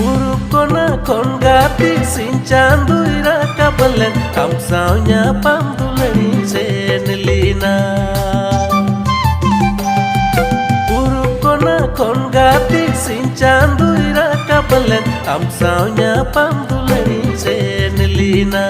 Purub kona khon gati sin chanduy rakabalen am saunya pam dulani senelina Purub kona khon gati sin chanduy rakabalen am saunya pam dulani senelina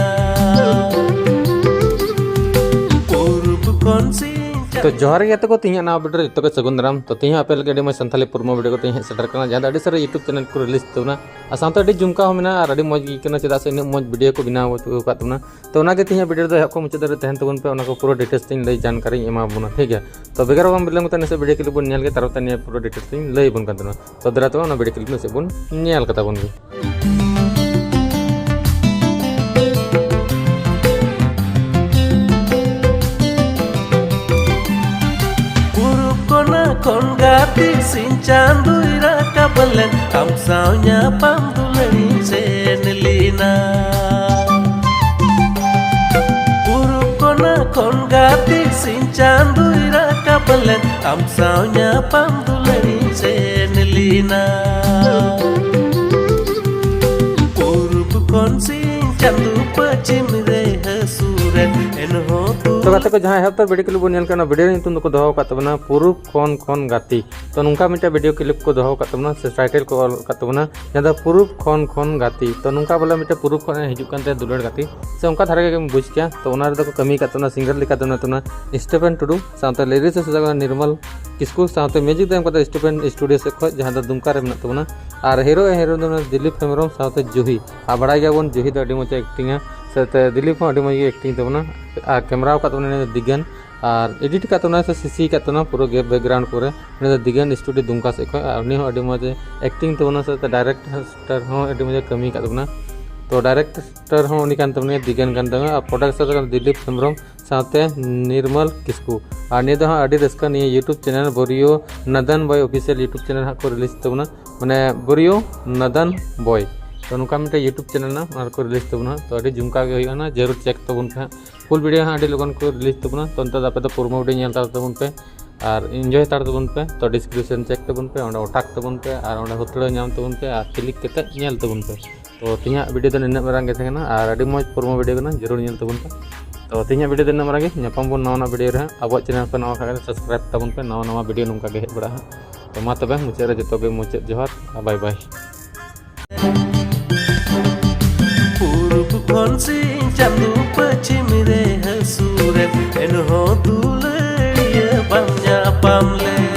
Purub kon sin तो जोहार गया तो तीन ना video जो के सगुन दाराम तो तीन आपे लगे मैं संथाली पुरमा वीडियो को तीन सेटर करना जहां अड़ी सारे यूट्यूब चैनल को रिलीज तोना आ साथ अड़ी जुमका हो मेना और अड़ी मौज गीकना चेदा से इन मौज वीडियो को बनाव का तोना तो ओना के तीन वीडियो दो को मुचाद रे तहन तबन पे ओना को पूरा डिटेल्स तीन लई जानकारी एमा बुना ठीक है तो बेगर बम बिलंग तने से वीडियो क्लिप बन नेल के तरफ तने पूरा डिटेल्स तीन लई बन का तोना तो दरा तो ओना वीडियो क्लिप में से बन नेल का तबन khon gati sin chanduy rakabalen am saunya pam dulani senelina Purub kona khon gati sin chanduy rakabalen am saunya pam dulani senelina Purub kon sin chandu pachim re hasuret enho तो गाते को जहाँ है तो video clip बन करना video नितुम को दोहो का तबना पुरुब खोन खोन गाती तो नुका मिटा वीडियो क्लिप को दोहो का तबना से टाइटल को ऑल का तबना जदा पुरुब खोन खोन गाती तो नुका बोला मिटा पुरुब खोन हिजुक कानते दुलर गाती से उनका थारे के बुझ क्या तो ओना रे को कमी का तबना सिंगर लिखा तबना तबना स्टेफन टुडू साथ लिरिक्स से सजा निर्मल किसको साथ म्यूजिक देम का स्टेफन स्टूडियो से खो जहां द दुमका रे मेना तबना और हीरो दो दिलीप हेमरम साथ जुही आ बड़ा गया बन जुही तो अडी मच एक्टिंग से दिलीप हो अडी मच एक्टिंग तबना आ कैमरा का तबना दिगन और एडिट का तबना से सीसी का तबना पूरा बैकग्राउंड पूरे दिगन स्टूडियो दुमका से खो उनी हो अडी मच एक्टिंग तबना से डायरेक्टर हो अडी मच कमी का तबना तो डायरेक्टर हो उनी कान तबना दिगन कान तबना प्रोडक्शन दिलीप हेमरम साथे निर्मल किसको और निये दो अडी रस्का निये YouTube channel Borio Nadan boy official YouTube channel को रिलीज तबना माने बोरियो नदन बॉय तो नुका मिटे यूट्यूब चैनल ना और को रिलीज तबना तो अडी झुमका के होइना जरूर चेक तबन पे फुल वीडियो हां अडी लोगन को रिलीज तबना तो अंत आपे तो पुरमा वीडियो नेल तबन पे और एंजॉय तार तबन पे तो डिस्क्रिप्शन चेक तबन पे ओंडे ओटाक तबन पे और ओंडे होतड़ नाम तबन पे और क्लिक केते नेल तबन पे तो तिया वीडियो तो निना मरांग के थेना और अडी मौज पुरमा वीडियो कना जरूर नेल तबन पे तो तिया वीडियो तो निना मरांग के न्यापाम बन नवा वीडियो रे अब चैनल पे नवा का सब्सक्राइब तबन पे नवा वीडियो नुका के हेज बड़ा तो मा तबे मुचे रे जतो गे मुचे जोहार bye bye Purub kon sin chandu pachim re hasuret enho dulariya banya pamle